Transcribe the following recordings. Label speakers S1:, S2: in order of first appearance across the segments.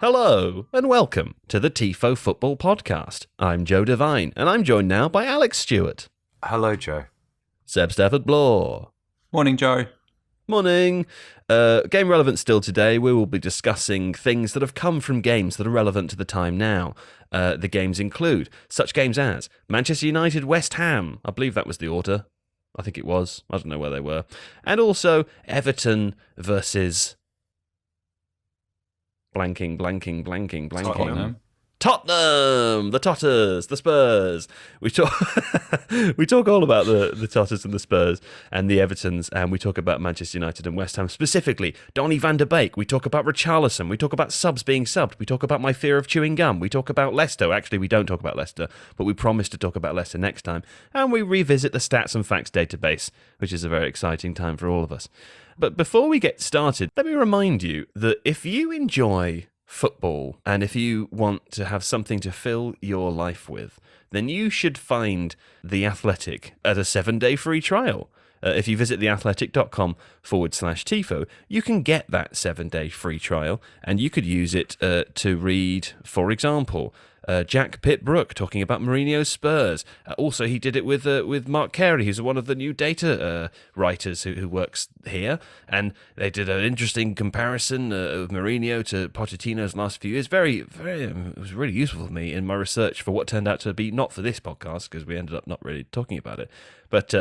S1: Hello, and welcome to the Tifo Football Podcast. I'm Joe Devine, and I'm joined now by Alex Stewart.
S2: Hello, Joe.
S1: Seb Stafford Bloor.
S3: Morning, Joe.
S1: Morning. Game relevant still today. We will be discussing things that have come from games that are relevant to the time now. The games include such games as Manchester United, West Ham. I believe that was the order. I think it was. I don't know where they were. And also Everton versus... blanking. Tottenham, the Totters, the Spurs. We talk all about the Totters and the Spurs and the Evertons, and we talk about Manchester United and West Ham, specifically Donny Van de Beek. We talk about Richarlison. We talk about subs being subbed. We talk about my fear of chewing gum. We talk about Leicester. Actually, we don't talk about Leicester, but we promise to talk about Leicester next time. And we revisit the Stats and Facts database, which is a very exciting time for all of us. But before we get started, let me remind you that if you enjoy football, and if you want to have something to fill your life with, then you should find The Athletic at a 7-day free trial. If you visit theathletic.com/Tifo, you can get that 7-day free trial, and you could use it to read, for example, Jack Pitt-Brooke talking about Mourinho's Spurs. Also, he did it with Mark Carey, who's one of the new data writers who works here, and they did an interesting comparison of Mourinho to Pochettino's last few years. It was really useful for me in my research for what turned out to be, not for this podcast, because we ended up not really talking about it, but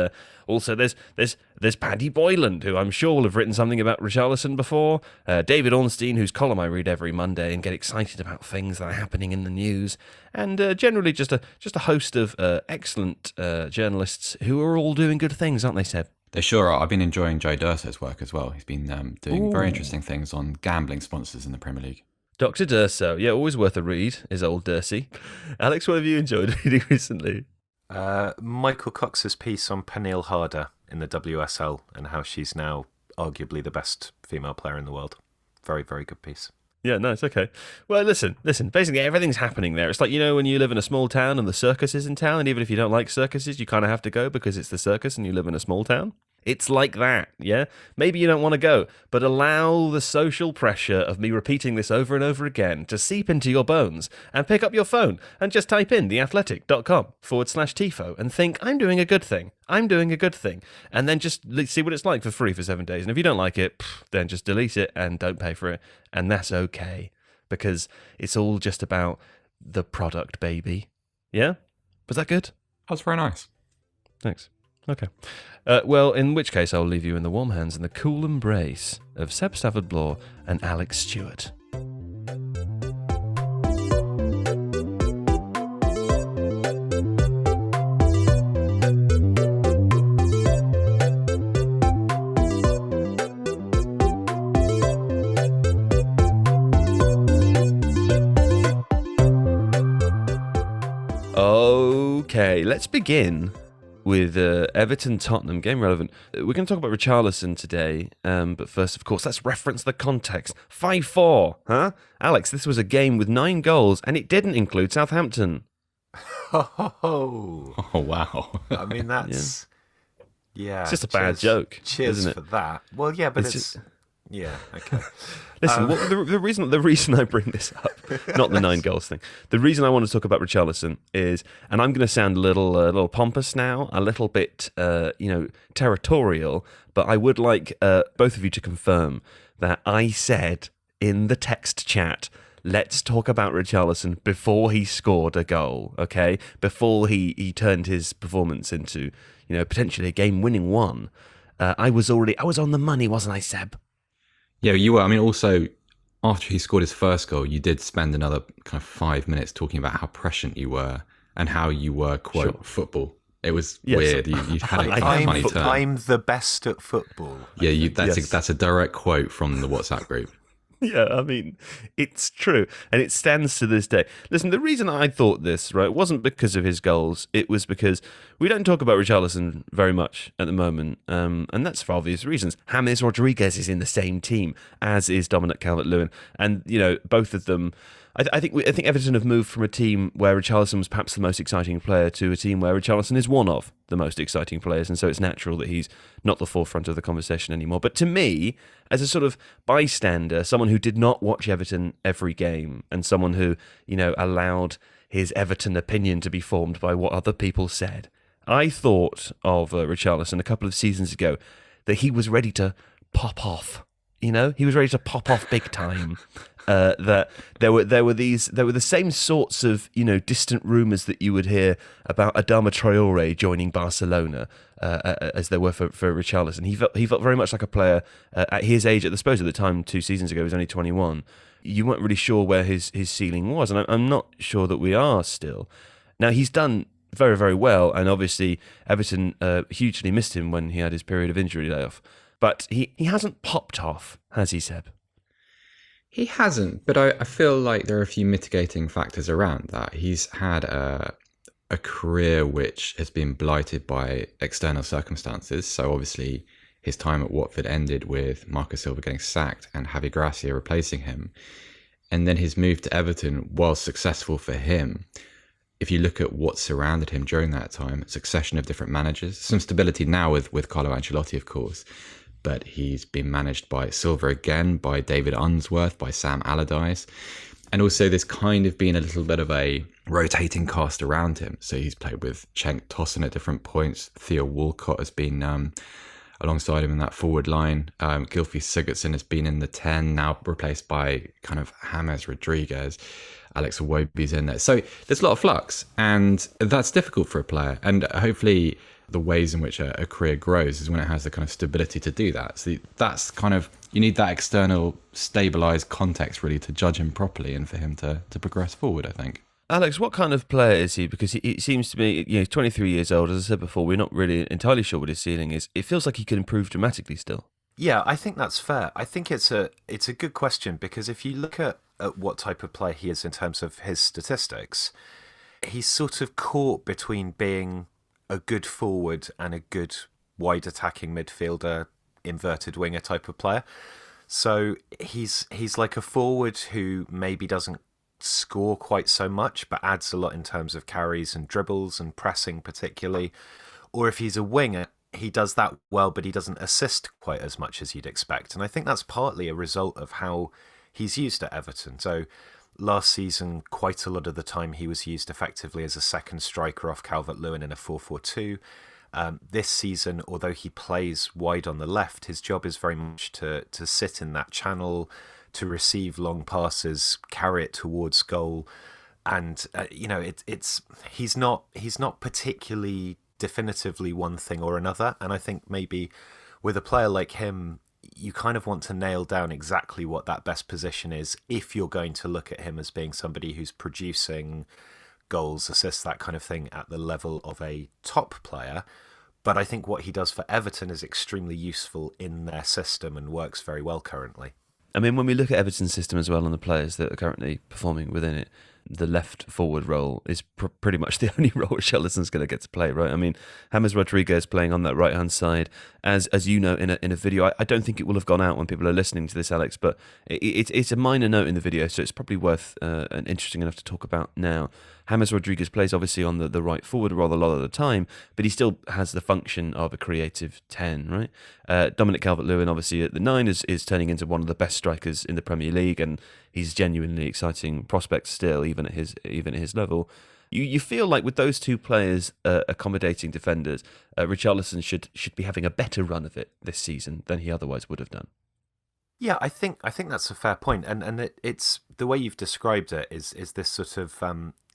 S1: also there's Paddy Boyland, who I'm sure will have written something about Richarlison before, David Ornstein, whose column I read every Monday and get excited about things that are happening in the news, and generally just a host of excellent journalists who are all doing good things, aren't they, Seb?
S3: They sure are. I've been enjoying Joe D'Urso's work as well. He's been doing very interesting things on gambling sponsors in the Premier League.
S1: Dr. D'Urso, yeah, always worth a read, is old Dursey. Alex, what have you enjoyed reading recently?
S2: Michael Cox's piece on Pernille Harder in the WSL and how she's now arguably the best female player in the world. Very, very good piece.
S1: Yeah, nice, okay. Well, listen, basically everything's happening there. It's like, when you live in a small town and the circus is in town, and even if you don't like circuses, you kind of have to go because it's the circus and you live in a small town. It's like that, yeah? Maybe you don't want to go, but allow the social pressure of me repeating this over and over again to seep into your bones, and pick up your phone and just type in theathletic.com/Tifo and think, I'm doing a good thing, and then just see what it's like for free for 7 days. And if you don't like it, then just delete it and don't pay for it, and that's okay, because it's all just about the product, baby. Yeah? Was that good?
S3: That was very nice.
S1: Thanks. Okay. Well, in which case I'll leave you in the warm hands and the cool embrace of Seb Stafford Bloor and Alex Stewart. Okay, let's begin with Everton-Tottenham, game relevant. We're going to talk about Richarlison today, but first, of course, let's reference the context. 5-4, huh? Alex, this was a game with 9 goals, and it didn't include Southampton.
S2: Oh,
S3: wow.
S2: I mean, that's... Yeah.
S1: It's just a bad joke,
S2: cheers
S1: isn't it?
S2: for that. Well, yeah, but it's
S1: just...
S2: Yeah, okay.
S1: Listen, the reason I bring this up, not the 9 goals thing, the reason I want to talk about Richarlison is, and I'm going to sound a little pompous now, a little bit, territorial, but I would like both of you to confirm that I said in the text chat, let's talk about Richarlison before he scored a goal, okay? Before he turned his performance into, potentially a game-winning one. I was on the money, wasn't I, Seb?
S3: Yeah, you were. I mean, also, after he scored his first goal, you did spend another kind of 5 minutes talking about how prescient you were and how you were, quote, football. It was weird. You had a kind of funny turn.
S2: I'm the best at football.
S3: Yeah, that's a direct quote from the WhatsApp group.
S1: Yeah, I mean, it's true, and it stands to this day. Listen, the reason I thought this, right, wasn't because of his goals. It was because we don't talk about Richarlison very much at the moment, and that's for obvious reasons. James Rodriguez is in the same team, as is Dominic Calvert-Lewin, and, both of them I think Everton have moved from a team where Richarlison was perhaps the most exciting player to a team where Richarlison is one of the most exciting players, and so it's natural that he's not the forefront of the conversation anymore. But to me, as a sort of bystander, someone who did not watch Everton every game, and someone who, allowed his Everton opinion to be formed by what other people said, I thought of Richarlison a couple of seasons ago that he was ready to pop off. He was ready to pop off big time. That there were the same sorts of distant rumours that you would hear about Adama Traore joining Barcelona as there were for Richarlison. He felt very much like a player at his age. At the time 2 seasons ago, he was only 21. You weren't really sure where his ceiling was, and I'm not sure that we are still. Now he's done very, very well, and obviously Everton hugely missed him when he had his period of injury layoff. But he hasn't popped off, has he, Seb?
S3: He hasn't, but I feel like there are a few mitigating factors around that. He's had a career which has been blighted by external circumstances. So obviously his time at Watford ended with Marco Silva getting sacked and Javi Gracia replacing him. And then his move to Everton, while successful for him, if you look at what surrounded him during that time, a succession of different managers, some stability now with Carlo Ancelotti, of course, but he's been managed by Silva again, by David Unsworth, by Sam Allardyce. And also there's kind of been a little bit of a rotating cast around him. So he's played with Cenk Tosun at different points. Theo Walcott has been alongside him in that forward line. Gylfi Sigurdsson has been in the 10, now replaced by kind of James Rodriguez. Alex Iwobi's in there. So there's a lot of flux, and that's difficult for a player. And hopefully the ways in which a career grows is when it has the kind of stability to do that. So that's kind of, you need that external stabilised context really to judge him properly and for him to progress forward, I think.
S1: Alex, what kind of player is he? Because it seems to me, he's 23 years old. As I said before, we're not really entirely sure what his ceiling is. It feels like he could improve dramatically still.
S2: Yeah, I think that's fair. I think it's a good question, because if you look at what type of player he is in terms of his statistics, he's sort of caught between being a good forward and a good wide attacking midfielder, inverted winger type of player. So he's like a forward who maybe doesn't score quite so much, but adds a lot in terms of carries and dribbles and pressing particularly. Or if he's a winger, he does that well, but he doesn't assist quite as much as you'd expect. And I think that's partly a result of how he's used at Everton. So last season, quite a lot of the time he was used effectively as a second striker off Calvert-Lewin in a 4-4-2. This season, although he plays wide on the left, his job is very much to sit in that channel, to receive long passes, carry it towards goal. And, he's not particularly definitively one thing or another. And I think maybe with a player like him, you kind of want to nail down exactly what that best position is if you're going to look at him as being somebody who's producing goals, assists, that kind of thing at the level of a top player. But I think what he does for Everton is extremely useful in their system and works very well currently.
S1: I mean, when we look at Everton's system as well and the players that are currently performing within it, the left forward role is pretty much the only role Richarlison's going to get to play, right? I mean, James Rodriguez playing on that right hand side, as you know in a video. I don't think it will have gone out when people are listening to this, Alex, but it's a minor note in the video, so it's probably worth and interesting enough to talk about now. James Rodriguez plays obviously on the right forward role a lot of the time, but he still has the function of a creative 10, right? Dominic Calvert-Lewin obviously at the 9 is turning into one of the best strikers in the Premier League, and he's genuinely exciting prospect still, even at his level. You feel like with those two players accommodating defenders, Richarlison should be having a better run of it this season than he otherwise would have done.
S2: Yeah, I think that's a fair point, and it's the way you've described it is this sort of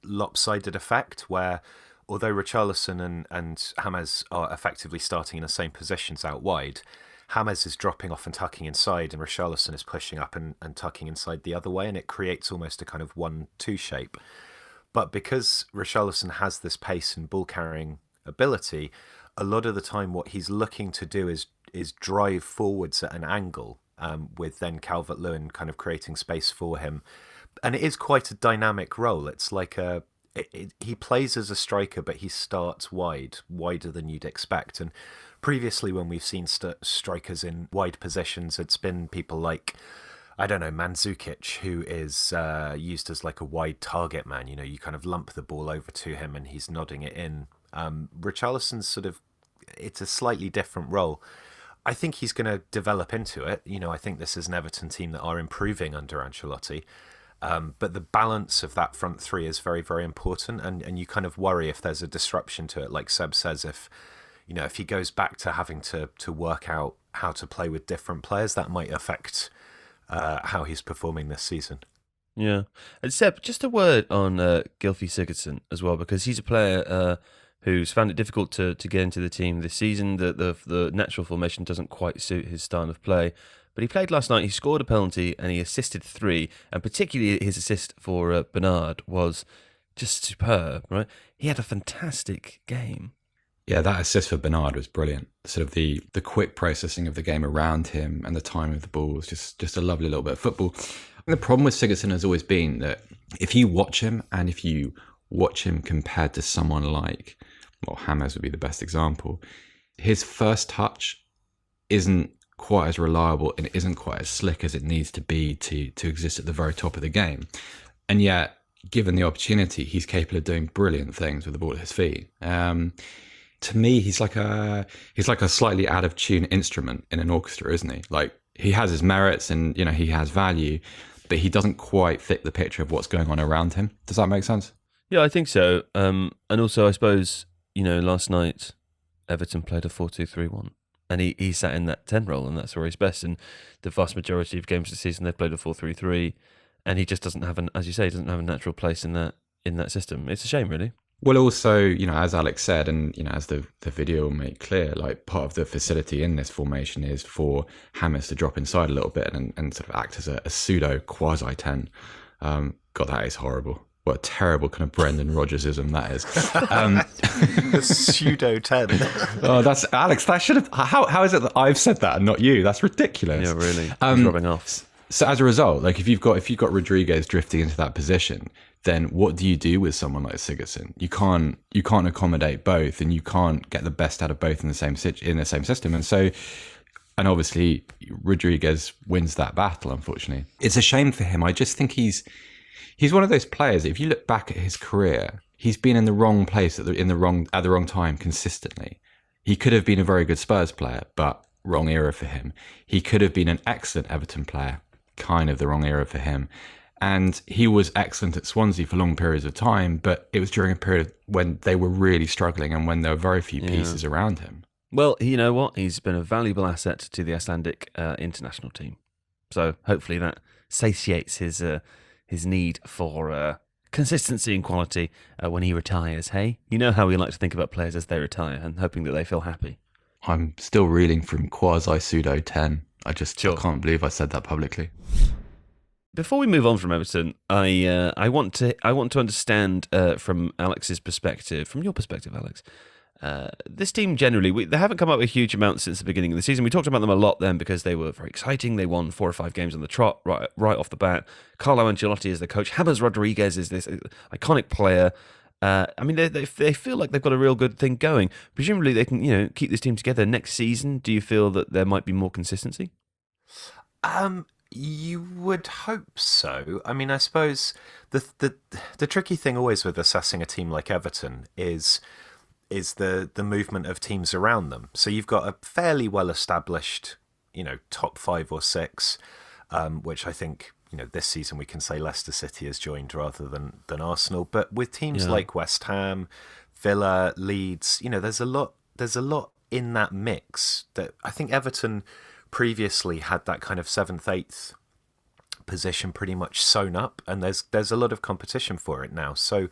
S2: lopsided effect where, although Richarlison and James are effectively starting in the same positions out wide, James is dropping off and tucking inside, and Richarlison is pushing up and tucking inside the other way, and it creates almost a kind of 1-2 shape. But because Richarlison has this pace and ball carrying ability, a lot of the time what he's looking to do is drive forwards at an angle, with then Calvert-Lewin kind of creating space for him. And it is quite a dynamic role. It's like he plays as a striker, but he starts wider than you'd expect. And previously, when we've seen strikers in wide positions, it's been people like I don't know, Mandzukic, who is used as like a wide target man. You kind of lump the ball over to him and he's nodding it in. Richarlison's sort of, it's a slightly different role. I think he's going to develop into it. I think this is an Everton team that are improving under Ancelotti. But the balance of that front three is very, very important. And you kind of worry if there's a disruption to it. Like Seb says, if he goes back to having to work out how to play with different players, that might affect how he's performing this season.
S1: Yeah. And Seb, just a word on Gylfi Sigurdsson as well, because he's a player who's found it difficult to get into the team this season. The natural formation doesn't quite suit his style of play. But he played last night, he scored a penalty and he assisted 3. And particularly his assist for Bernard was just superb, right? He had a fantastic game.
S3: Yeah, that assist for Bernard was brilliant. Sort of the quick processing of the game around him and the timing of the ball was just a lovely little bit of football. And the problem with Sigurdsson has always been that if you watch him compared to someone like, well, James would be the best example, his first touch isn't quite as reliable and isn't quite as slick as it needs to be to exist at the very top of the game. And yet, given the opportunity, he's capable of doing brilliant things with the ball at his feet. To me, he's like a slightly out of tune instrument in an orchestra, isn't he? Like, he has his merits and he has value, but he doesn't quite fit the picture of what's going on around him. Does that make sense?
S1: Yeah, I think so. And also, I suppose last night Everton played a 4-2-3-1, and he sat in that 10 role, and that's where he's best. And the vast majority of games this season, they've played a 4-3-3, and he just doesn't have as you say, doesn't have a natural place in that system. It's a shame, really.
S3: Well, also, as Alex said, and as the video will make clear, like part of the facility in this formation is for James to drop inside a little bit and sort of act as a pseudo quasi 10. God, that is horrible. What a terrible kind of Brendan Rodgersism that is.
S2: The pseudo 10.
S3: Oh, that's Alex. That should have. How is it that I've said that and not you? That's ridiculous.
S1: Yeah, really. He's rubbing off.
S3: So as a result, like if you've got Rodriguez drifting into that position, then what do you do with someone like Sigurdsson? You can't accommodate both, and you can't get the best out of both in the same system. And obviously Rodriguez wins that battle. Unfortunately, it's a shame for him. I just think he's one of those players. If you look back at his career, he's been in the wrong place at the wrong time consistently. He could have been a very good Spurs player, but wrong era for him. He could have been an excellent Everton player, kind of the wrong era for him. And he was excellent at Swansea for long periods of time, but it was during a period when they were really struggling and when there were very few pieces around him.
S1: Well, you know what? He's been a valuable asset to the Icelandic international team. So hopefully that satiates his need for consistency and quality when he retires, hey? You know how we like to think about players as they retire and hoping that they feel happy.
S3: I'm still reeling from quasi-pseudo 10. I can't believe I said that publicly.
S1: Before we move on from Everton, I want to understand from Alex's perspective, from your perspective, Alex, this team generally, they haven't come up a huge amount since the beginning of the season. We talked about them a lot then because they were very exciting. They won 4 or 5 games on the trot right off the bat. Carlo Ancelotti is the coach. James Rodriguez is this iconic player. I mean, they feel like they've got a real good thing going. Presumably, they can keep this team together next season. Do you feel that there might be more consistency?
S2: You would hope so. I mean, I suppose the tricky thing always with assessing a team like Everton is the movement of teams around them. So you've got a fairly well established, top 5 or 6, which I think this season we can say Leicester City has joined rather than Arsenal. But with teams like West Ham, Villa, Leeds, there's a lot in that mix that I think Everton previously had that kind of 7th, 8th position pretty much sewn up, and there's a lot of competition for it now. So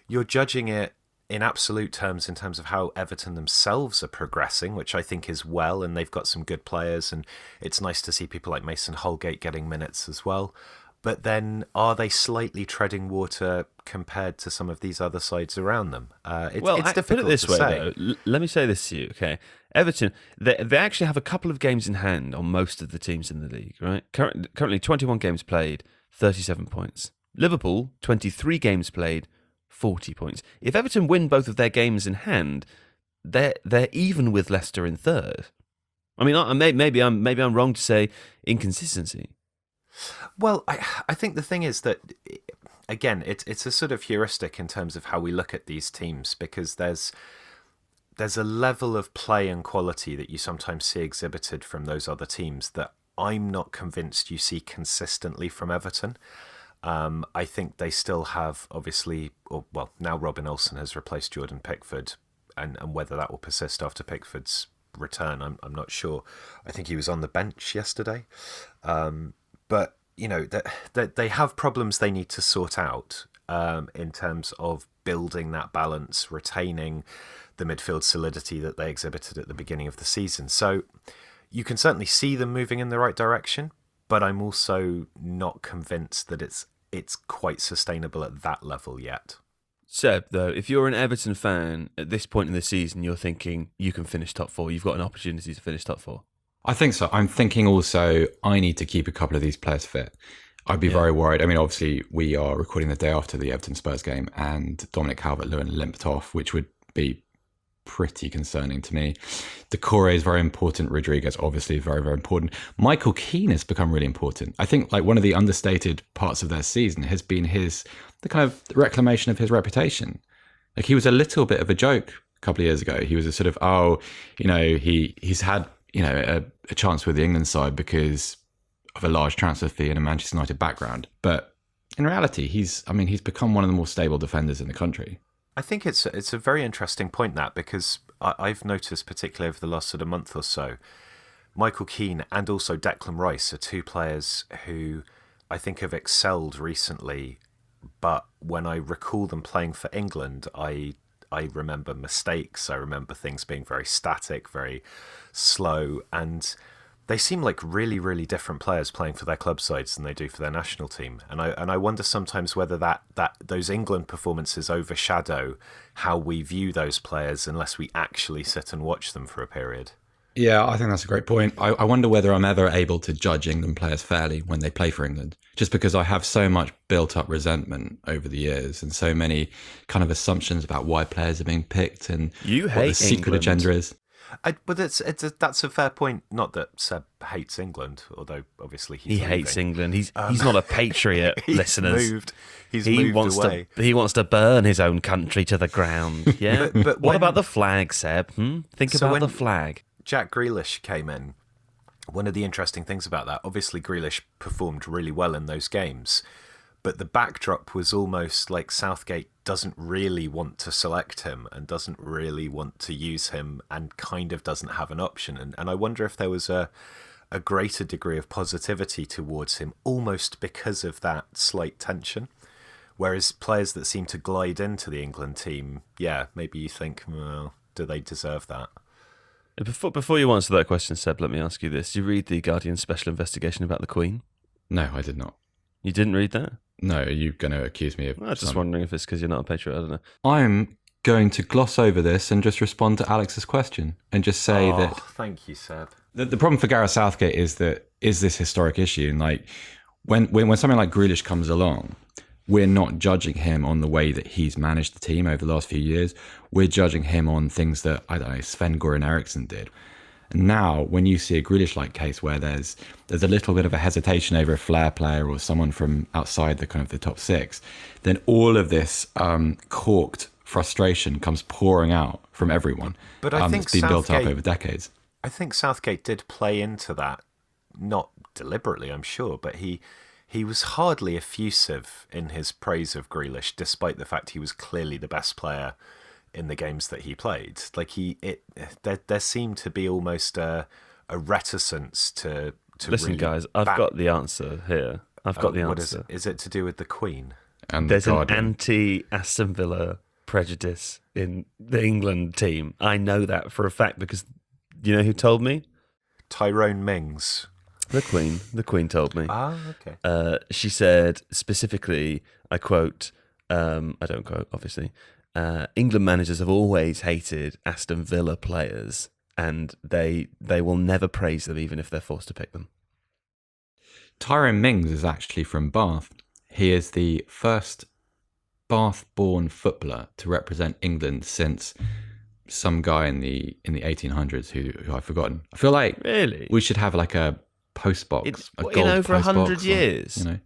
S2: you're judging it in absolute terms in terms of how Everton themselves are progressing, which I think is well, and they've got some good players, and it's nice to see people like Mason Holgate getting minutes as well. But then are they slightly treading water compared to some of these other sides around them? It's difficult
S1: put it this
S2: to
S1: way,
S2: say.
S1: though. Let me say this to you, okay? Everton, they actually have a couple of games in hand on most of the teams in the league, right? Currently 21 games played, 37 points. Liverpool, 23 games played, 40 points. If Everton win both of their games in hand, they're even with Leicester in third. I mean, maybe I'm wrong to say inconsistency.
S2: Well, I think the thing is that, again, it's a sort of heuristic in terms of how we look at these teams, because there's a level of play and quality that you sometimes see exhibited from those other teams that I'm not convinced you see consistently from Everton. I think they still have, obviously, now Robin Olsen has replaced Jordan Pickford, and whether that will persist after Pickford's return, I'm not sure. I think he was on the bench yesterday. But, they have problems they need to sort out in terms of building that balance, retaining the midfield solidity that they exhibited at the beginning of the season. So you can certainly see them moving in the right direction, but I'm also not convinced that it's quite sustainable at that level yet.
S1: Seb, though, if you're an Everton fan at this point in the season, you're thinking you can finish top four. You've got an opportunity to finish top four.
S3: I think so. I'm thinking also I need to keep a couple of these players fit. I'd be very worried. I mean, obviously, we are recording the day after the Everton Spurs game, and Dominic Calvert-Lewin limped off, which would be pretty concerning to me. Decore is very important. Rodriguez, obviously, very, very important. Michael Keane has become really important. I think like one of the understated parts of their season has been the kind of reclamation of his reputation. Like, he was a little bit of a joke a couple of years ago. He was a sort of, he's had, a chance with the England side because of a large transfer fee and a Manchester United background. But in reality, he's become one of the more stable defenders in the country.
S2: I think it's a very interesting point, that, because I've noticed, particularly over the last sort of month or so, Michael Keane and also Declan Rice are two players who I think have excelled recently, but when I recall them playing for England, I remember mistakes, I remember things being very static, very slow, and they seem like really, really different players playing for their club sides than they do for their national team. And I wonder sometimes whether that those England performances overshadow how we view those players unless we actually sit and watch them for a period.
S3: Yeah, I think that's a great point. I wonder whether I'm ever able to judge England players fairly when they play for England, just because I have so much built up resentment over the years and so many kind of assumptions about why players are being picked and what the secret agenda is.
S2: But that's a fair point. Not that Seb hates England, although obviously he
S1: hates England. He's not a patriot, listeners.
S2: He's moved away.
S1: He wants to burn his own country to the ground. Yeah. but what about the flag, Seb? Think about the flag.
S2: Jack Grealish came in. One of the interesting things about that, obviously Grealish performed really well in those games, but the backdrop was almost like Southgate doesn't really want to select him and doesn't really want to use him and kind of doesn't have an option. And I wonder if there was a greater degree of positivity towards him almost because of that slight tension. Whereas players that seem to glide into the England team, maybe you think, well, do they deserve that?
S1: Before you answer that question, Seb, let me ask you this. Did you read the Guardian's special investigation about the Queen?
S3: No, I did not.
S1: You didn't read that?
S3: No, are you going to accuse me of...
S1: I was just wondering if it's because you're not a patriot. I don't know.
S3: I'm going to gloss over this and just respond to Alex's question and just say that...
S2: Thank you, Seb.
S3: The problem for Gareth Southgate is this historic issue. And like when something like Grealish comes along, we're not judging him on the way that he's managed the team over the last few years. We're judging him on things that, I don't know, Sven-Goran Eriksson did. And now, when you see a Grealish-like case where there's a little bit of a hesitation over a flair player or someone from outside the kind of the top six, then all of this corked frustration comes pouring out from everyone.
S2: But I think
S3: it's been built up over decades.
S2: I think Southgate did play into that, not deliberately, I'm sure, but he was hardly effusive in his praise of Grealish, despite the fact he was clearly the best player in the games that he played. Like there seemed to be almost a reticence to
S1: listen, really guys. I've got the answer here. I've got the answer.
S2: Is it to do with the Queen?
S3: And
S1: there's an anti-Aston Villa prejudice in the England team. I know that for a fact because you know who told me?
S2: Tyrone Mings.
S1: The Queen told me.
S2: Okay.
S1: She said specifically, I quote, I don't quote, obviously, England managers have always hated Aston Villa players and they will never praise them even if they're forced to pick them.
S3: Tyrone Mings is actually from Bath. He is the first Bath-born footballer to represent England since some guy in the 1800s who I've forgotten. I feel like
S1: really?
S3: We should have like a post box, a gold
S1: in over
S3: post
S1: 100
S3: box,
S1: years.
S3: or,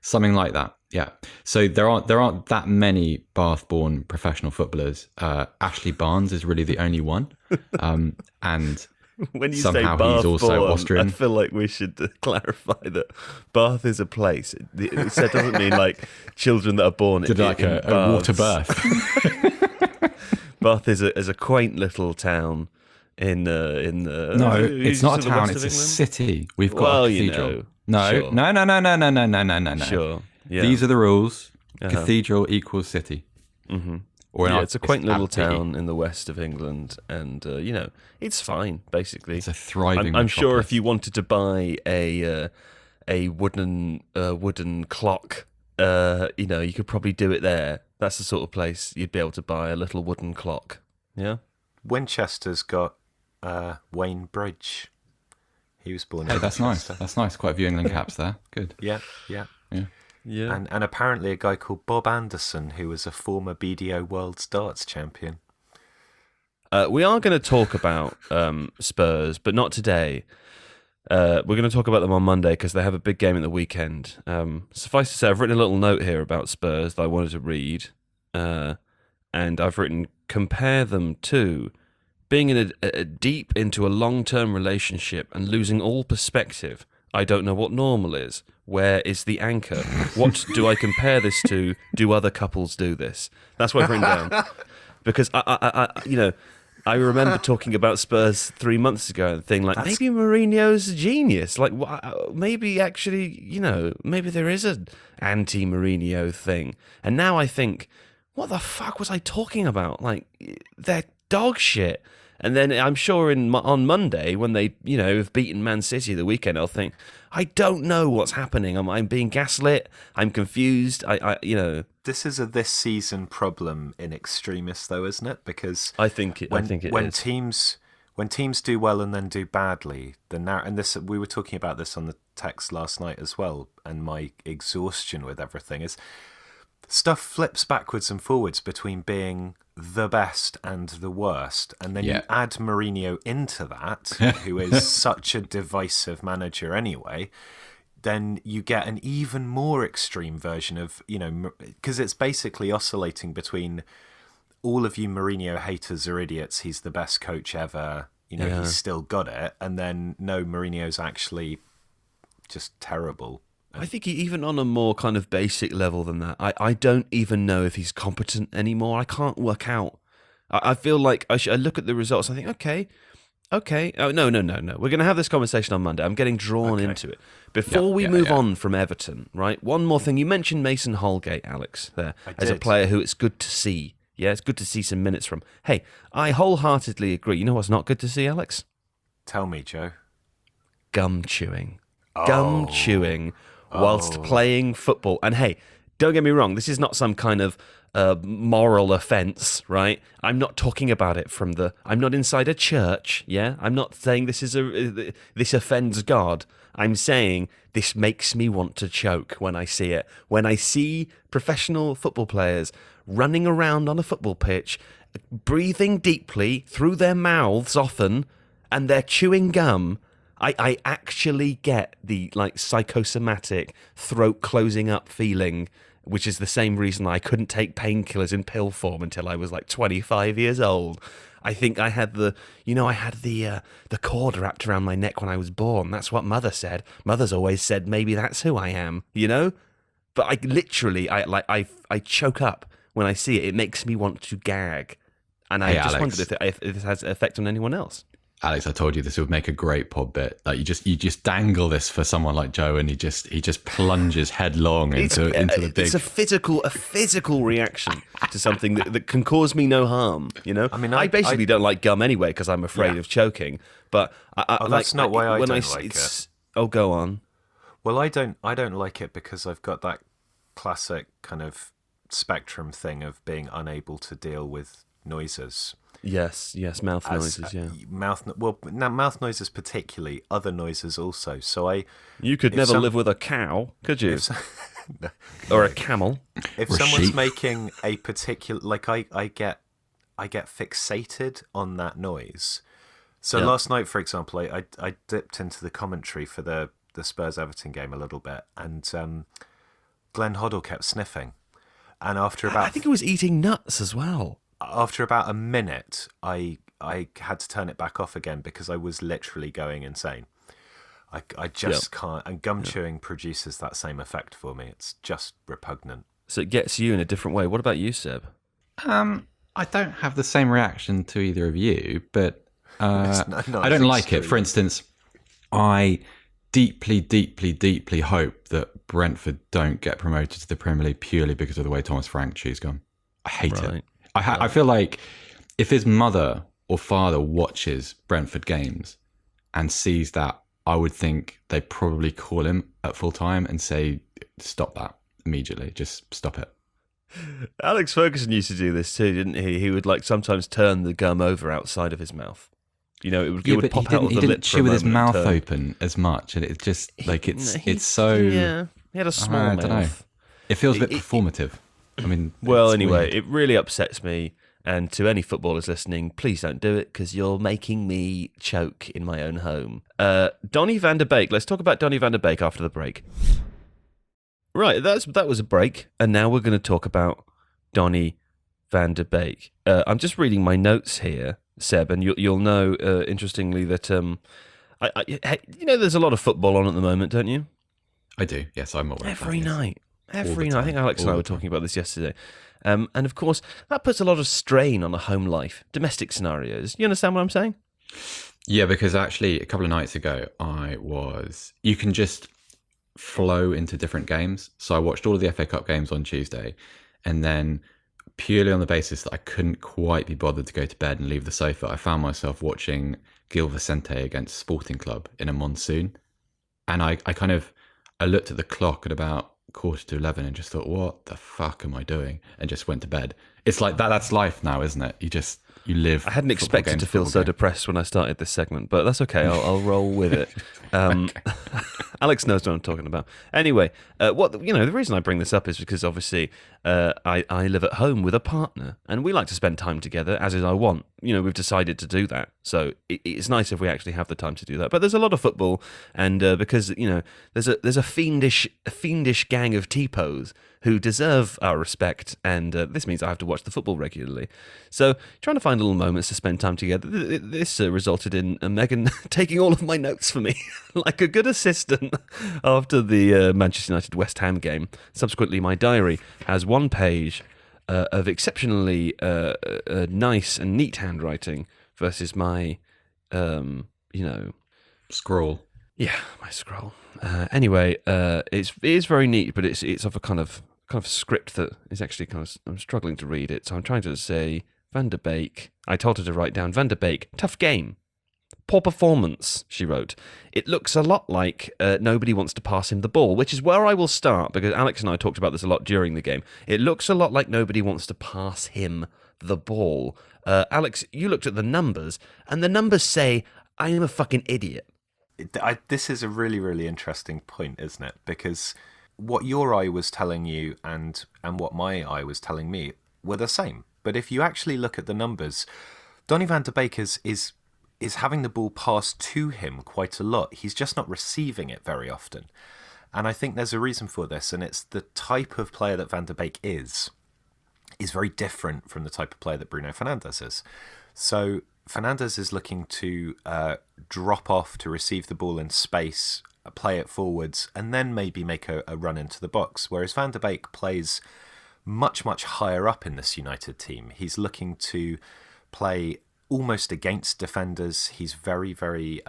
S3: something like that. Yeah. So there aren't that many Bath-born professional footballers. Ashley Barnes is really the only one, and
S1: when you
S3: somehow
S1: say Bath
S3: he's also
S1: born,
S3: Austrian.
S1: I feel like we should clarify that Bath is a place. It doesn't mean like children that are born
S3: Did like a water birth.
S1: Bath is a quaint little town in the.
S3: No, it's not a town. It's a city. We've got a cathedral. No.
S1: Sure. Yeah.
S3: These are the rules. Cathedral equals city.
S1: Mm-hmm.
S3: Or
S1: it's a quaint little town in the west of England, and it's fine. Basically,
S3: it's a thriving.
S1: I'm sure if you wanted to buy a wooden clock, you could probably do it there. That's the sort of place you'd be able to buy a little wooden clock. Yeah.
S2: Winchester's got Wayne Bridge. He was born.
S3: Hey, that's nice. That's nice. Quite a few England caps there. Good.
S2: Yeah.
S1: Yeah.
S2: And apparently a guy called Bob Anderson, who was a former BDO World's Darts champion.
S1: We are going to talk about Spurs, but not today. We're going to talk about them on Monday because they have a big game at the weekend. Suffice to say, I've written a little note here about Spurs that I wanted to read. And I've written, compare them to being in a deep into a long-term relationship and losing all perspective. I don't know what normal is. Where is the anchor? What do I compare this to? Do other couples do this? That's what I've written down. Because I remember talking about Spurs 3 months ago and thinking like, maybe Mourinho's a genius. Like, maybe actually, maybe there is an anti-Mourinho thing. And now I think, what the fuck was I talking about? Like, they're dog shit. And then I'm sure on Monday, when they, have beaten Man City the weekend, I'll think, I don't know what's happening. I'm being gaslit. I'm confused.
S2: This is a this season problem in extremis, though, isn't it? Because
S1: I think it is.
S2: When teams do well and then do badly, we were talking about this on the text last night as well, and my exhaustion with everything is stuff flips backwards and forwards between being the best and the worst, and then you add Mourinho into that, who is such a divisive manager anyway, then you get an even more extreme version of, because it's basically oscillating between all of you Mourinho haters are idiots, he's the best coach ever, he's still got it, and then no, Mourinho's actually just terrible.
S1: I think even on a more kind of basic level than that, I don't even know if he's competent anymore. I can't work out. I feel like I look at the results. I think, okay. Oh, no. We're going to have this conversation on Monday. I'm getting drawn into it. Before we move on from Everton, right? One more thing. You mentioned Mason Holgate, Alex, there, as a player who it's good to see. Yeah, it's good to see some minutes from. Hey, I wholeheartedly agree. You know what's not good to see, Alex?
S2: Tell me, Joe.
S1: Gum chewing. Gum chewing. Whilst playing football. And hey, don't get me wrong, this is not some kind of moral offence, right? I'm not talking about it I'm not inside a church, yeah? I'm not saying this offends God. I'm saying this makes me want to choke when I see it. When I see professional football players running around on a football pitch, breathing deeply through their mouths often, and they're chewing gum, I actually get the psychosomatic throat closing up feeling, which is the same reason I couldn't take painkillers in pill form until I was 25 years old. I think I had the cord wrapped around my neck when I was born. That's what Mother said. Mother's always said maybe that's who I am, But I literally I choke up when I see it. It makes me want to gag, and I just wondered if this has an effect on anyone else.
S3: Alex, I told you this would make a great pod bit. Like you just dangle this for someone like Joe, and he just plunges headlong into the big.
S1: It's a physical reaction to something that can cause me no harm. I mean, I basically don't like gum anyway because I'm afraid of choking. But
S2: that's not why I don't like it.
S1: Oh, go on.
S2: Well, I don't like it because I've got that classic kind of spectrum thing of being unable to deal with noises.
S1: Yes, mouth noises, yeah.
S2: Mouth noises particularly, other noises also. So
S1: you could never live with a cow, could you? Or a camel.
S2: If someone's making a particular, I get fixated on that noise. So last night, for example, I dipped into the commentary for the Spurs-Everton game a little bit, and Glenn Hoddle kept sniffing. And after about...
S1: I think he was eating nuts as well.
S2: After about a minute, I had to turn it back off again because I was literally going insane. I just can't... And gum chewing produces that same effect for me. It's just repugnant.
S1: So it gets you in a different way. What about you, Seb?
S3: I don't have the same reaction to either of you, but... I don't like it. For instance, I deeply, deeply, deeply hope that Brentford don't get promoted to the Premier League purely because of the way Thomas Frank chews gum. I hate it. I feel like if his mother or father watches Brentford games and sees that, I would think they'd probably call him at full time and say, stop that immediately. Just stop it.
S1: Alex Ferguson used to do this too, didn't he? He would turn the gum over outside of his mouth. It would pop out of the lip.
S3: He didn't chew with his mouth open as much, and it's just like it's so.
S1: Yeah, he had a small mouth. I don't know.
S3: It feels a bit performative. I mean,
S1: well, anyway, weird. It really upsets me. And to any footballers listening, please don't do it because you're making me choke in my own home. Donny Van de Beek. Let's talk about Donny Van de Beek after the break. Right, that was a break, and now we're going to talk about Donny Van de Beek. I'm just reading my notes here, Seb, and you'll know, interestingly, that there's a lot of football on at the moment, don't you?
S3: I do. Yes, I'm aware.
S1: Every night. I think Alex and I were talking about this yesterday. And of course, that puts a lot of strain on a home life, domestic scenarios. You understand what I'm saying?
S3: Yeah, because actually, a couple of nights ago, you can just flow into different games. So I watched all of the FA Cup games on Tuesday, and then purely on the basis that I couldn't quite be bothered to go to bed and leave the sofa, I found myself watching Gil Vicente against Sporting Club in a monsoon. And I looked at the clock at about 11:15 and just thought, what the fuck am I doing? And just went to bed. It's like that's life now, isn't it? You live.
S1: I hadn't expected to feel so depressed when I started this segment, but that's okay. I'll roll with it. Alex knows what I'm talking about. Anyway, the reason I bring this up is because obviously I live at home with a partner, and we like to spend time together, as is our want. We've decided to do that, so it's nice if we actually have the time to do that. But there's a lot of football, and because there's a fiendish gang of Tifos who deserve our respect, and this means I have to watch the football regularly. So trying to find little moments to spend time together. This resulted in Megan taking all of my notes for me, like a good assistant after the Manchester United West Ham game. Subsequently, my diary has one page of exceptionally nice and neat handwriting versus my,
S3: scroll.
S1: Yeah, my scroll. Anyway, it is very neat, but it's of a kind of script that is actually I'm struggling to read it. So I'm trying to say Van de Beek. I told her to write down Van de Beek. Tough game. Poor performance, she wrote. It looks a lot like nobody wants to pass him the ball, which is where I will start, because Alex and I talked about this a lot during the game. It looks a lot like nobody wants to pass him the ball. Alex, you looked at the numbers, and the numbers say, I am a fucking idiot.
S2: This is a really, really interesting point, isn't it? Because what your eye was telling you and what my eye was telling me were the same. But if you actually look at the numbers, Donny Van de Beek is having the ball passed to him quite a lot. He's just not receiving it very often. And I think there's a reason for this, and it's the type of player that Van de Beek is very different from the type of player that Bruno Fernandes is. So Fernandes is looking to drop off to receive the ball in space, play it forwards, and then maybe make a run into the box. Whereas Van de Beek plays much, much higher up in this United team. He's looking to play almost against defenders. He's very, very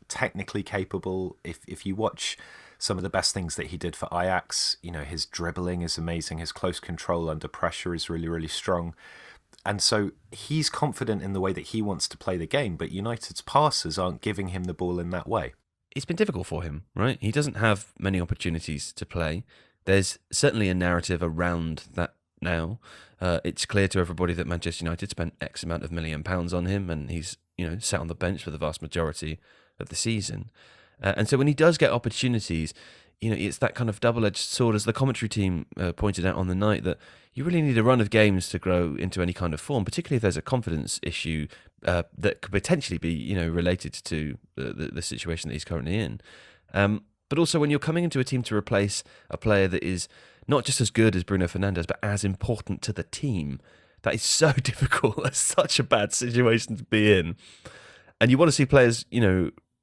S2: technically capable. If you watch some of the best things that he did for Ajax, his dribbling is amazing. His close control under pressure is really, really strong. And so he's confident in the way that he wants to play the game, but United's passers aren't giving him the ball in that way.
S1: It's been difficult for him, right? He doesn't have many opportunities to play. There's certainly a narrative around that now. It's clear to everybody that Manchester United spent X amount of £1 million on him, and he's sat on the bench for the vast majority of the season. And so when he does get opportunities, it's that kind of double-edged sword, as the commentary team pointed out on the night, that you really need a run of games to grow into any kind of form, particularly if there's a confidence issue that could potentially be, related to the situation that he's currently in. But also when you're coming into a team to replace a player that is not just as good as Bruno Fernandes, but as important to the team, that is so difficult. That's such a bad situation to be in. And you want to see players,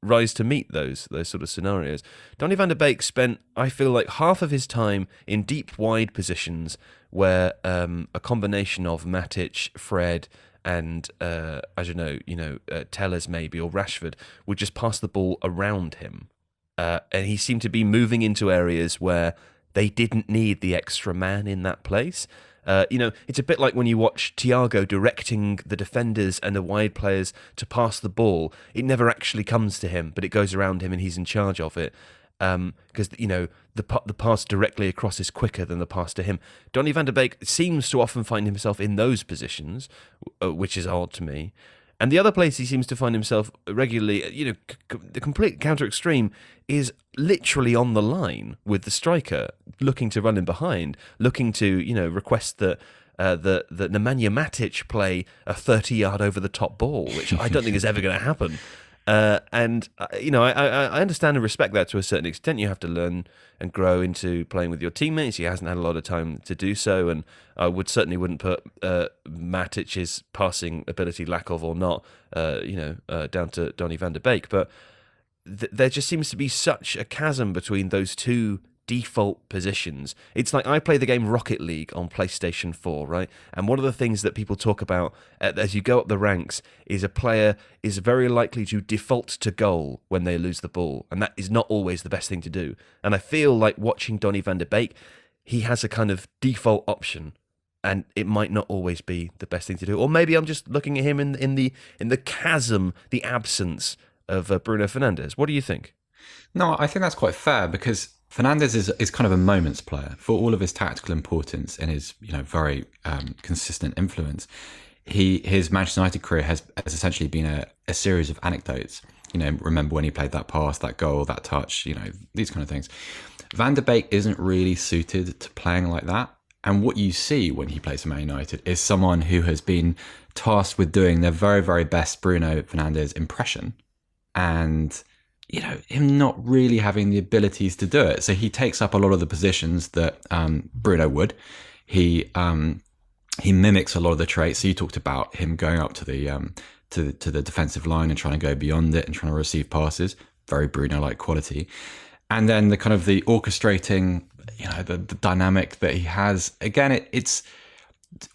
S1: rise to meet those sort of scenarios. Donny Van de Beek spent, I feel like, half of his time in deep wide positions where a combination of Matic, Fred, and I don't know, Tellers maybe, or Rashford would just pass the ball around him, and he seemed to be moving into areas where they didn't need the extra man in that place. It's a bit like when you watch Thiago directing the defenders and the wide players to pass the ball. It never actually comes to him, but it goes around him and he's in charge of it. Because, the pass directly across is quicker than the pass to him. Donny Van de Beek seems to often find himself in those positions, which is odd to me. And the other place he seems to find himself regularly, the complete counter-extreme is literally on the line with the striker, looking to run in behind, looking to, request that Nemanja Matic play a 30-yard over-the-top ball, which I don't think is ever going to happen. I understand and respect that to a certain extent. You have to learn and grow into playing with your teammates. He hasn't had a lot of time to do so, and I wouldn't put Matic's passing ability, lack of or not, down to Donny Van de Beek. But there just seems to be such a chasm between those two default positions. It's like I play the game Rocket League on PlayStation 4, right? And one of the things that people talk about as you go up the ranks is a player is very likely to default to goal when they lose the ball, and that is not always the best thing to do. And I feel like watching Donny Van de Beek, he has a kind of default option, and it might not always be the best thing to do. Or maybe I'm just looking at him in the chasm, the absence of Bruno Fernandes. What do you think?
S3: No, I think that's quite fair, because Fernandes is kind of a moments player. For all of his tactical importance and his very consistent influence, his Manchester United career has essentially been a series of anecdotes. Remember when he played that pass, that goal, that touch, these kind of things. Van de Beek isn't really suited to playing like that. And what you see when he plays for Man United is someone who has been tasked with doing their very, very best Bruno Fernandes impression, and him not really having the abilities to do it. So he takes up a lot of the positions that Bruno would. He mimics a lot of the traits. So you talked about him going up to the defensive line and trying to go beyond it and trying to receive passes. Very Bruno-like quality. And then the kind of the orchestrating, the dynamic that he has. Again, it's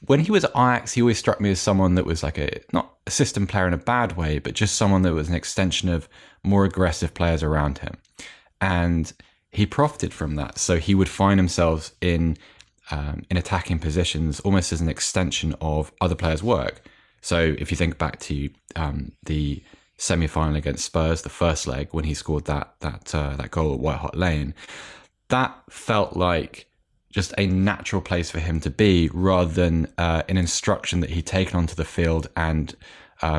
S3: when he was at Ajax, he always struck me as someone that was like not a system player in a bad way, but just someone that was an extension of more aggressive players around him. And he profited from that. So he would find himself in attacking positions almost as an extension of other players' work. So if you think back to the semi-final against Spurs, the first leg, when he scored that goal at White Hart Lane, that felt like just a natural place for him to be, rather than an instruction that he'd taken onto the field and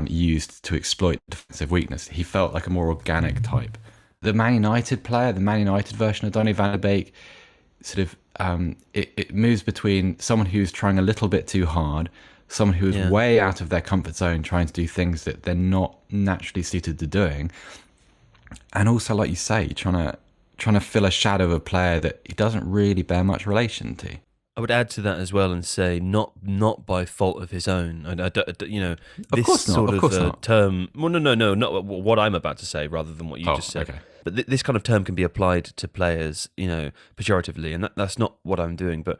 S3: used to exploit defensive weakness. He felt like a more organic type. The Man United player, the Man United version of Donny Van de Beek, sort of it moves between someone who's trying a little bit too hard, someone who is way out of their comfort zone, trying to do things that they're not naturally suited to doing, and also, like you say, trying to fill a shadow of a player that he doesn't really bear much relation to.
S1: I would add to that as well and say not by fault of his own. This sort of term. Well, no, not what I'm about to say, rather than what you just said. Okay. But this kind of term can be applied to players, pejoratively, and that's not what I'm doing. But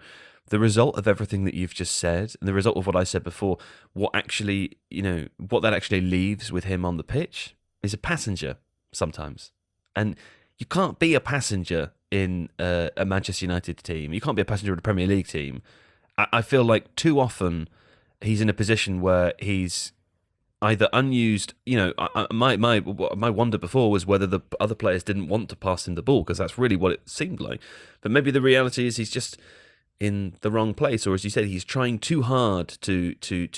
S1: the result of everything that you've just said, and the result of what I said before, what that actually leaves with him on the pitch is a passenger sometimes, and you can't be a passenger in a Manchester United team. You can't be a passenger in a Premier League team. I feel like too often he's in a position where he's either unused. My wonder before was whether the other players didn't want to pass him the ball, because that's really what it seemed like. But maybe the reality is he's just in the wrong place, or as you said, he's trying too hard to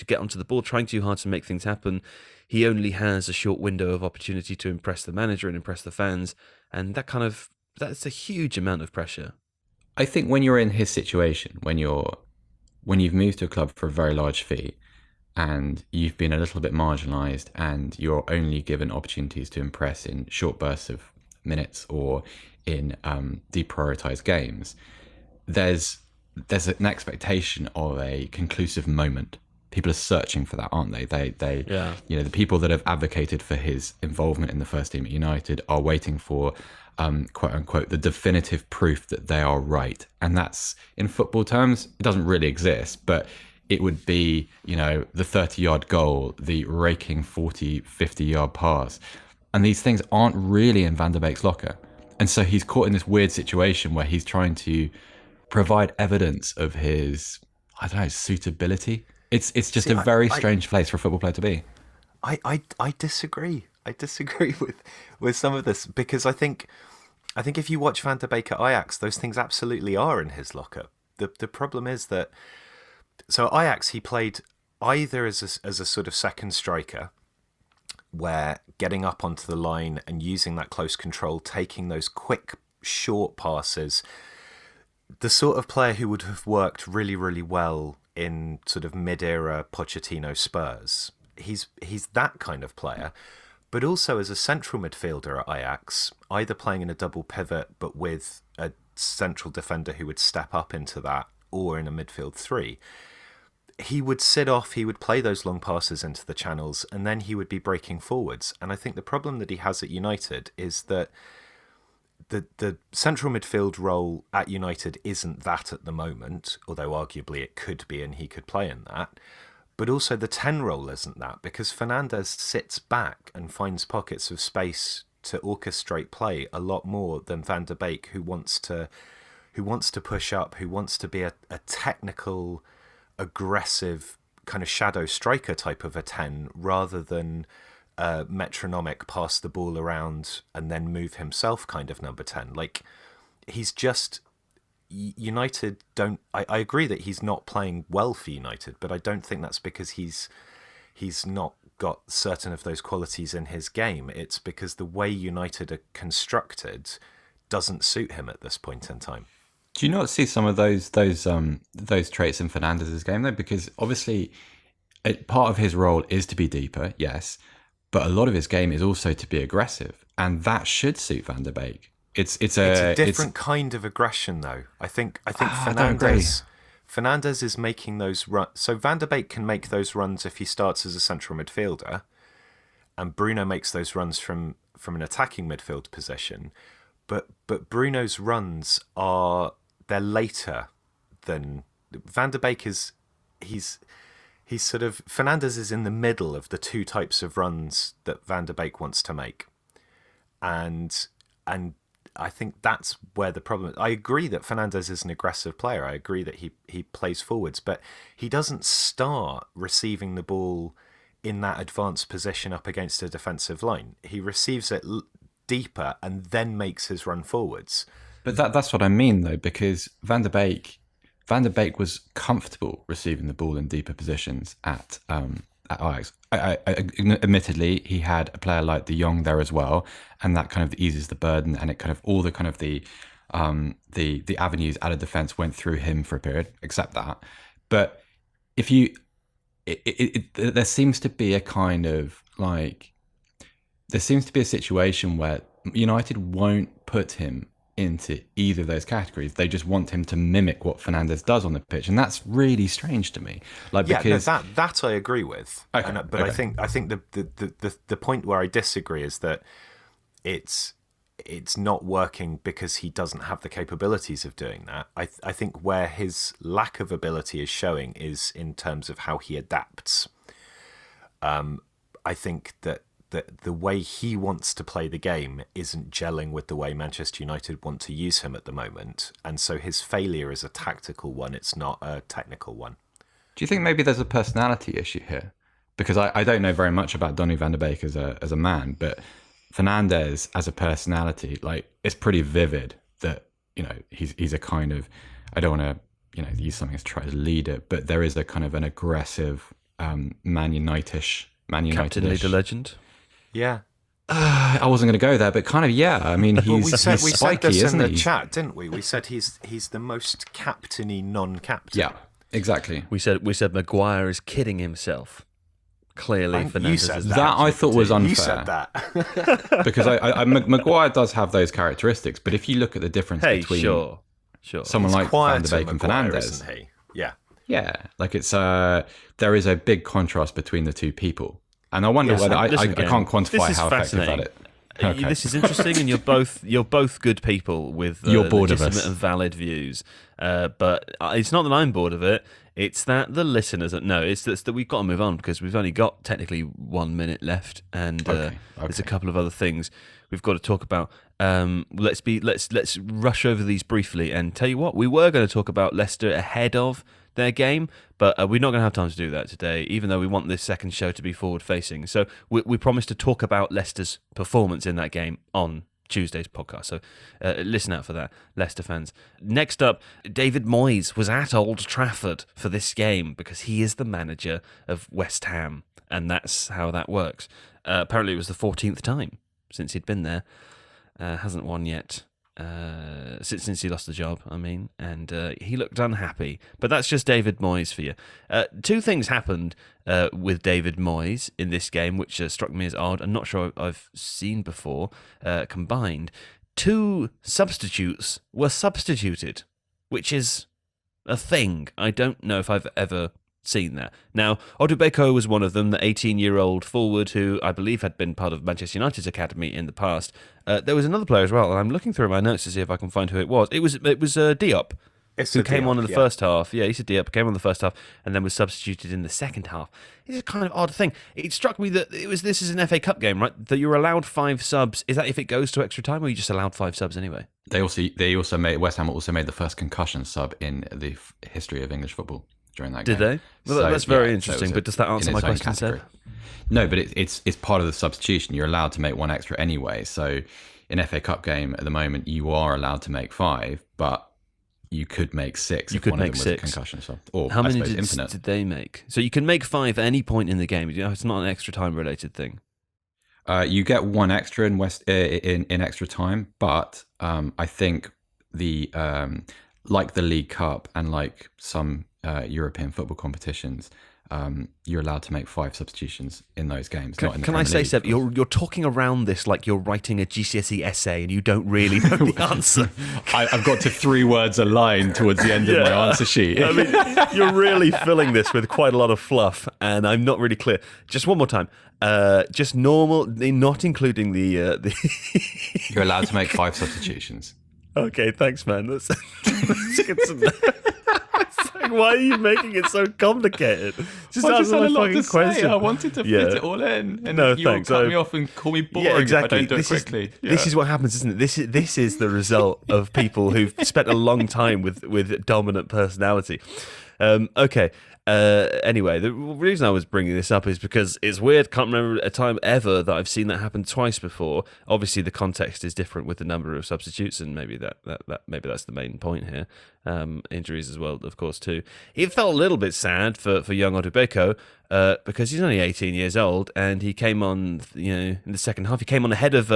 S1: get onto the ball, trying too hard to make things happen. He only has a short window of opportunity to impress the manager and impress the fans, and that kind of That's a huge amount of pressure.
S3: I think when you're in his situation, when you've moved to a club for a very large fee, and you've been a little bit marginalised, and you're only given opportunities to impress in short bursts of minutes or in deprioritised games, there's an expectation of a conclusive moment. People are searching for that, aren't they? They you know, the people that have advocated for his involvement in the first team at United are waiting for quote unquote the definitive proof that they are right. And that's, in football terms, it doesn't really exist, but it would be, you know, the 30-yard goal, the raking 40, 50-yard pass. And these things aren't really in Van de Beek's locker. And so he's caught in this weird situation where he's trying to provide evidence of his, I don't know, suitability. It's just a very strange place for a football player to be.
S2: I disagree. I disagree with some of this, because I think if you watch Van de Beek at Ajax, those things absolutely are in his locker. The problem is that, so at Ajax he played either as a sort of second striker, where getting up onto the line and using that close control, taking those quick short passes, the sort of player who would have worked really, really well in sort of mid-era Pochettino Spurs. He's that kind of player, but also as a central midfielder at Ajax, either playing in a double pivot but with a central defender who would step up into that, or in a midfield three. He would sit off, he would play those long passes into the channels, and then he would be breaking forwards. And I think the problem that he has at United is that the central midfield role at United isn't that at the moment, although arguably it could be and he could play in that. But also the 10 role isn't that, because Fernandes sits back and finds pockets of space to orchestrate play a lot more than Van de Beek, who wants to push up, who wants to be a technical, aggressive kind of shadow striker type of a 10, rather than metronomic pass the ball around and then move himself kind of number 10. Like, he's just, United don't, I agree that he's not playing well for United, but I don't think that's because he's not got certain of those qualities in his game. It's because the way United are constructed doesn't suit him at this point in time.
S3: Do you not see some of those traits in Fernandes' game though? Because obviously, part of his role is to be deeper, yes, but a lot of his game is also to be aggressive, and that should suit Van de Beek. It's a
S2: different kind of aggression, though. I think Fernandes is making those runs. So Van de Beek can make those runs if he starts as a central midfielder, and Bruno makes those runs from an attacking midfield position. But Bruno's runs they're later than Van de Beek is. He's sort of, Fernandes is in the middle of the two types of runs that Van de Beek wants to make, and I think that's where the problem is. I agree that Fernandes is an aggressive player. I agree that he plays forwards, but he doesn't start receiving the ball in that advanced position up against a defensive line. He receives it deeper and then makes his run forwards.
S3: But that's what I mean, though, because Van de Beek was comfortable receiving the ball in deeper positions at Ajax. Admittedly, he had a player like De Jong there as well, and that kind of eases the burden, and it kind of all the kind of the avenues out of defence went through him for a period. Accept that, but if you, there seems to be a kind of like, there seems to be a situation where United won't put him into either of those categories. They just want him to mimic what Fernandes does on the pitch, and that's really strange to me. Like, because
S2: that I agree with. Okay, but okay. I think the point where I disagree is that it's not working because he doesn't have the capabilities of doing that. I think where his lack of ability is showing is in terms of how he adapts. I think that the way he wants to play the game isn't gelling with the way Manchester United want to use him at the moment. And so his failure is a tactical one. It's not a technical one.
S3: Do you think maybe there's a personality issue here? Because I don't know very much about Donny Van de Beek as a man, but Fernandes as a personality, like, it's pretty vivid that, you know, he's a kind of, I don't want to, you know, use something to try to lead it, but there is a kind of an aggressive Man United-ish.
S1: Captain, leader, legend.
S2: Yeah,
S3: I wasn't going to go there, but kind of, yeah. I mean, he's
S2: we said
S3: spiky,
S2: this
S3: isn't
S2: in the
S3: he?
S2: chat, didn't we? We said he's the most captainy non-captain.
S3: Yeah, exactly.
S1: We said Maguire is kidding himself. Clearly, Fernandes
S2: said
S1: is
S3: that I thought was unfair.
S2: You said that.
S3: Because Maguire does have those characteristics, but if you look at the difference between
S1: sure.
S3: someone
S2: He's
S3: like Van de Beek and
S2: Maguire,
S3: Fernandes,
S2: isn't he? Yeah.
S3: yeah, like it's there is a big contrast between the two people, and I wonder whether I can't quantify how effective that is. Okay.
S1: This is interesting, and you're both good people with
S3: you're bored of
S1: legitimate
S3: us.
S1: and valid views. But it's not that I'm bored of it. It's that the listeners it's that we've got to move on because we've only got technically 1 minute left, and there's a couple of other things we've got to talk about. Let's rush over these briefly and tell you what, we were going to talk about Leicester ahead of their game, but we're not going to have time to do that today, even though we want this second show to be forward-facing. So we promised to talk about Leicester's performance in that game on Tuesday's podcast. So listen out for that, Leicester fans. Next up, David Moyes was at Old Trafford for this game because he is the manager of West Ham, and that's how that works. Apparently it was the 14th time since he'd been there. Hasn't won yet. Since he lost the job, I mean, and he looked unhappy. But that's just David Moyes for you. Two things happened with David Moyes in this game, which struck me as odd. I'm not sure I've seen before combined. Two substitutes were substituted, which is a thing. I don't know if I've ever seen that. Now, Odubeko was one of them, the 18-year-old forward who I believe had been part of Manchester United's academy in the past. There was another player as well, and I'm looking through my notes to see if I can find who it was. It was Diop, who came on in the first half. Yeah, he's a Diop, came on in the first half, and then was substituted in the second half. It's a kind of odd thing. It struck me that this is an FA Cup game, right? That you're allowed 5 subs. Is that if it goes to extra time, or you just allowed 5 subs anyway?
S3: West Ham also made the first concussion sub in the history of English football during that game.
S1: Did they? Well, that's very interesting, but does that answer my question, Seb?
S3: No, but it's part of the substitution. You're allowed to make 1 extra anyway. So in FA Cup game at the moment, you are allowed to make 5, but you could make 6 if one of them was a concussion sub. Or
S1: how many
S3: infinite.
S1: did they make? So you can make 5 at any point in the game. It's not an extra time related thing.
S3: You get 1 extra in extra time, but I think the like the League Cup and like some European football competitions, you're allowed to make 5 substitutions in those games.
S1: Can I say, Seb, you're talking around this like you're writing a GCSE essay and you don't really know the answer.
S3: I've got to 3 words a line towards the end of my answer sheet.
S1: I mean, you're really filling this with quite a lot of fluff, and I'm not really clear. Just one more time. Just normal, not including the.
S3: You're allowed to make 5 substitutions.
S1: Okay, thanks, man. That's good to know. It's like, why are you making it so complicated?
S3: Just answer my fucking question. I wanted to fit it all in, and you cut me off and call me boring if I don't do it quickly.
S1: This is what happens, isn't it? This is the result of people who've spent a long time with dominant personality. Okay. Anyway, the reason I was bringing this up is because it's weird. Can't remember a time ever that I've seen that happen twice before. Obviously, the context is different with the number of substitutes, and maybe maybe that's the main point here. Injuries as well, of course, too. It felt a little bit sad for young Odubeko because he's only 18 years old, and he came on, in the second half. He came on ahead of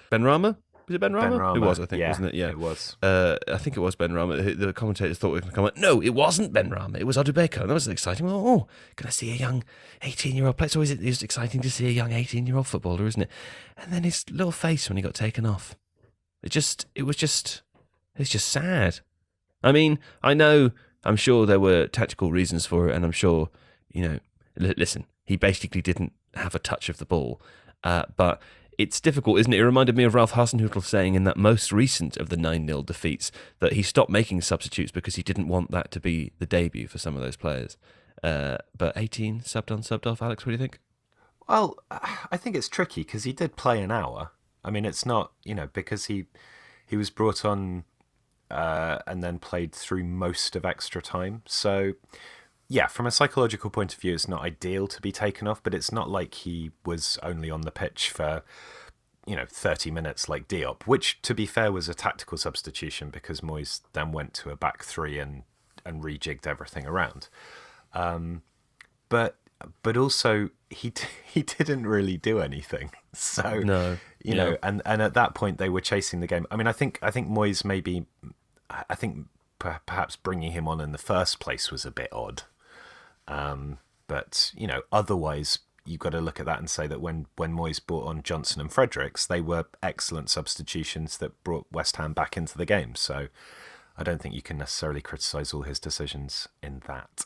S1: Benrahma. Was it Benrahma? It was, I think, wasn't it? Yeah,
S2: it was.
S1: I think it was Benrahma. The commentators thought we were going to come on. No, it wasn't Benrahma. It was Odubeko. That was exciting. Oh, going to see a young 18-year-old player. It's always exciting to see a young 18-year-old footballer, isn't it? And then his little face when he got taken off. It's just sad. I mean, I'm sure there were tactical reasons for it, and I'm sure, listen, he basically didn't have a touch of the ball, but it's difficult, isn't it? It reminded me of Ralph Hasenhüttl saying in that most recent of the 9-0 defeats that he stopped making substitutes because he didn't want that to be the debut for some of those players. But 18, subbed on, subbed off. Alex, what do you think?
S2: Well, I think it's tricky because he did play an hour. I mean, it's not, because he was brought on and then played through most of extra time. So, yeah, from a psychological point of view, it's not ideal to be taken off, but it's not like he was only on the pitch for, 30 minutes like Diop, which, to be fair, was a tactical substitution because Moyes then went to a back 3 and rejigged everything around. But but also he didn't really do anything. So
S1: No.
S2: you know, and at that point they were chasing the game. I mean, I think Moyes maybe, I think perhaps bringing him on in the first place was a bit odd. But you know, otherwise you've got to look at that and say that when Moyes brought on Johnson and Fredericks, they were excellent substitutions that brought West Ham back into the game. So I don't think you can necessarily criticise all his decisions in that.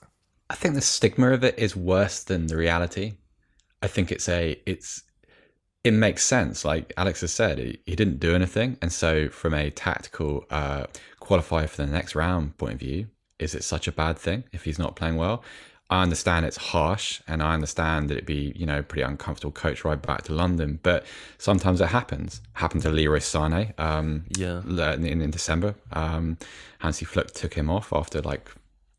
S3: I think the stigma of it is worse than the reality. I think it makes sense. Like Alex has said, he didn't do anything. And so from a tactical qualifier for the next round point of view, is it such a bad thing if he's not playing well? I understand it's harsh, and I understand that it'd be, you know, pretty uncomfortable coach ride back to London, but sometimes it happens. Happened to Leroy Sané in December. Hansi Flick took him off after, like,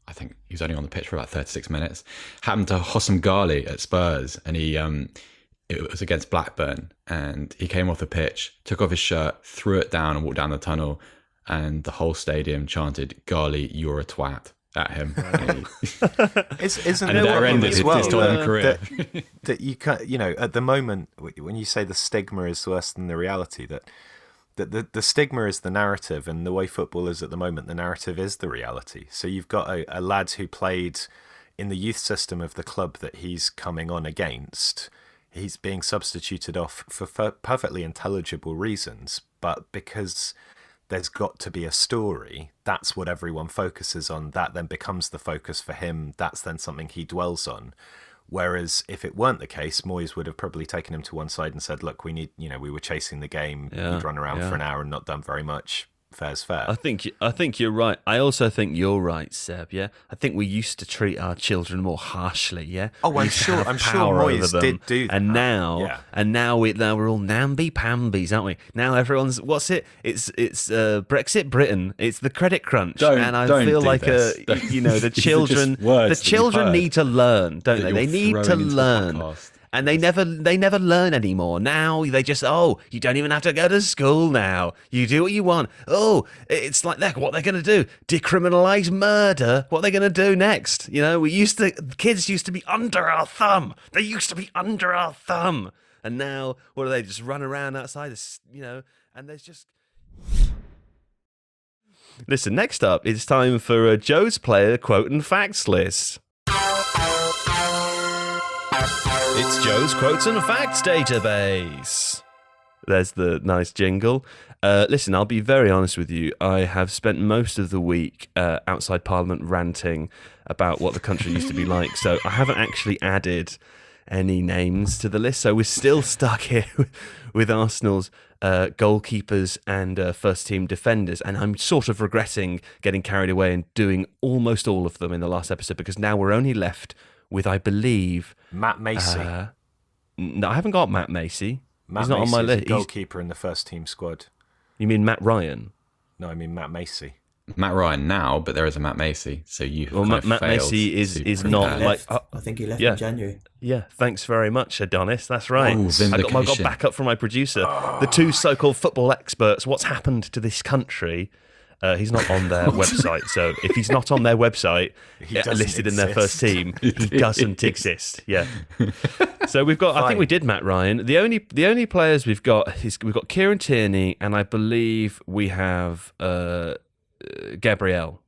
S3: I think he was only on the pitch for about 36 minutes. Happened to Hossam Ghali at Spurs, and it was against Blackburn, and he came off the pitch, took off his shirt, threw it down and walked down the tunnel, and the whole stadium chanted, "Ghali, you're a twat," at him.
S2: Isn't
S3: and
S2: it
S3: that ended his Tottenham career.
S2: That you can't, you know, at the moment when you say the stigma is worse than the reality, that the stigma is the narrative, and the way football is at the moment, the narrative is the reality. So you've got a lad who played in the youth system of the club that he's coming on against. He's being substituted off for perfectly intelligible reasons, but because there's got to be a story, that's what everyone focuses on. That then becomes the focus for him. That's then something he dwells on. Whereas if it weren't the case, Moyes would have probably taken him to one side and said, look, we were chasing the game. We'd run around for an hour and not done very much. Fair's fair.
S1: I think you're right. I also think you're right, Seb. Yeah, I think we used to treat our children more harshly. Yeah.
S2: Oh, I'm sure Moyes did do that.
S1: And now we're all namby pambies, aren't we? Now everyone's It's Brexit Britain. It's the credit crunch, and I feel like the children need to learn, don't they? They need to learn. And they never learn anymore. Now they just, you don't even have to go to school now. You do what you want. It's like that. What they're going to do? Decriminalise murder. What are they going to do next? You know, kids used to be under our thumb. They used to be under our thumb. And now, what do they just run around outside, and there's just... Listen, next up, it's time for Joe's player quote and facts list. It's Joe's Quotes and Facts database. There's the nice jingle. Listen, I'll be very honest with you. I have spent most of the week outside Parliament ranting about what the country used to be like, so I haven't actually added any names to the list. So we're still stuck here with Arsenal's goalkeepers and first-team defenders, and I'm sort of regretting getting carried away and doing almost all of them in the last episode, because now we're only left with, I believe,
S2: Matt Macey.
S1: No, I haven't got Matt Macey. He's not
S2: Macey
S1: on my list.
S2: Goalkeeper in the first team squad.
S1: You mean Matt Ryan?
S2: No, I mean Matt Macey.
S3: Matt Ryan now, but there is a Matt Macey. So you.
S1: Well, Matt Macey is not like.
S4: I think he left in January.
S1: Yeah, thanks very much, Adonis. That's right.
S3: Oh,
S1: I got backup from my producer. The two so-called football experts. What's happened to this country? He's not on their website, so if he's not on their website listed in their first team, he doesn't exist. Yeah. So we've got. Fine. I think we did Matt Ryan. The only players we've got Kieran Tierney, and I believe we have Gabriel.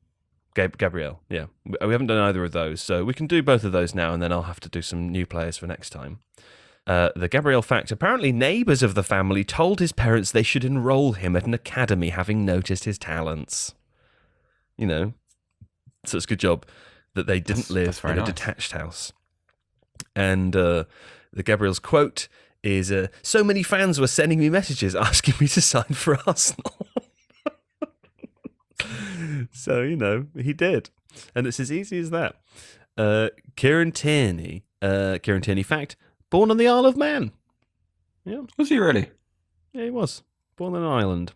S1: Gabriel. Yeah, we haven't done either of those, so we can do both of those now, and then I'll have to do some new players for next time. The Gabriel fact, apparently neighbours of the family told his parents they should enrol him at an academy, having noticed his talents. You know, so it's a good job that they didn't live in a detached house. And the Gabriel's quote is, so many fans were sending me messages asking me to sign for Arsenal. So, he did. And it's as easy as that. Kieran Tierney fact, born on the Isle of Man. Yeah.
S3: Was he really?
S1: Yeah, he was. Born on an island.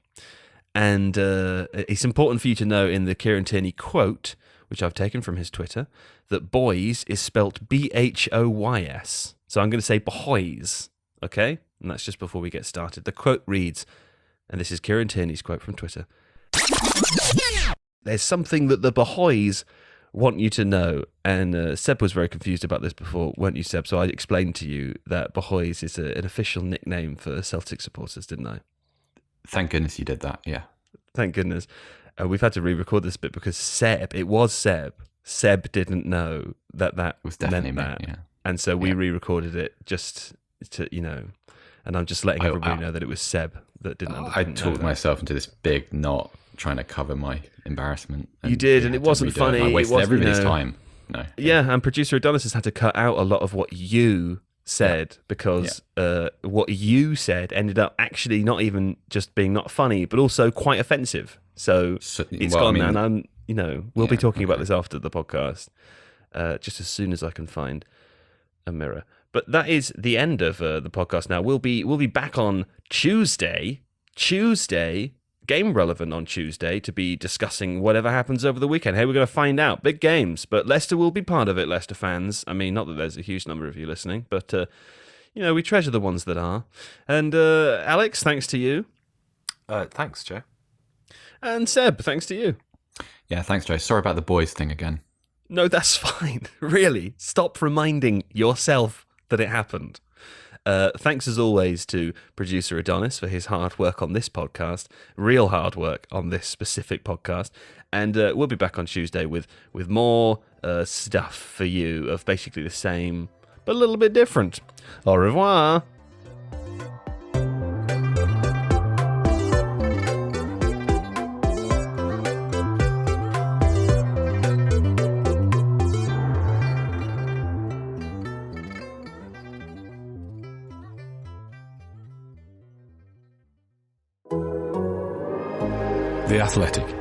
S1: And it's important for you to know in the Kieran Tierney quote, which I've taken from his Twitter, that boys is spelt Bhoys. So I'm going to say boys, okay? And that's just before we get started. The quote reads, and this is Kieran Tierney's quote from Twitter, there's something that the Bhoys want you to know, and Seb was very confused about this before, weren't you, Seb? So I explained to you that Bohoys is an official nickname for Celtic supporters, didn't I?
S3: Thank goodness you did that, yeah.
S1: Thank goodness. We've had to re-record this bit because Seb didn't know that
S3: was definitely
S1: meant that.
S3: Me, yeah.
S1: And so we re-recorded it just to, and I'm just letting everybody know that it was Seb that didn't
S3: I talked myself into this big knot trying to cover my embarrassment.
S1: You did, and it wasn't funny.
S3: I wasted everybody's time.
S1: No. Yeah, and producer Adonis has had to cut out a lot of what you said because what you said ended up actually not even just being not funny, but also quite offensive. So it's gone, and I'm, we'll be talking about this after the podcast, just as soon as I can find a mirror. But that is the end of the podcast. Now we'll be back on Tuesday, game relevant on Tuesday, to be discussing whatever happens over the weekend. Hey, we're going to find out big games, but Leicester will be part of it. Leicester fans. I mean, not that there's a huge number of you listening, but we treasure the ones that are. And Alex, thanks to you.
S2: Thanks, Joe.
S1: And Seb, thanks to you.
S3: Yeah, thanks, Joe. Sorry about the boys thing again.
S1: No, that's fine. Really, stop reminding yourself that it happened. Thanks as always to producer Adonis for his hard work on this podcast, real hard work on this specific podcast, and we'll be back on Tuesday with more stuff for you of basically the same but a little bit different. Au revoir.
S4: The Athletic.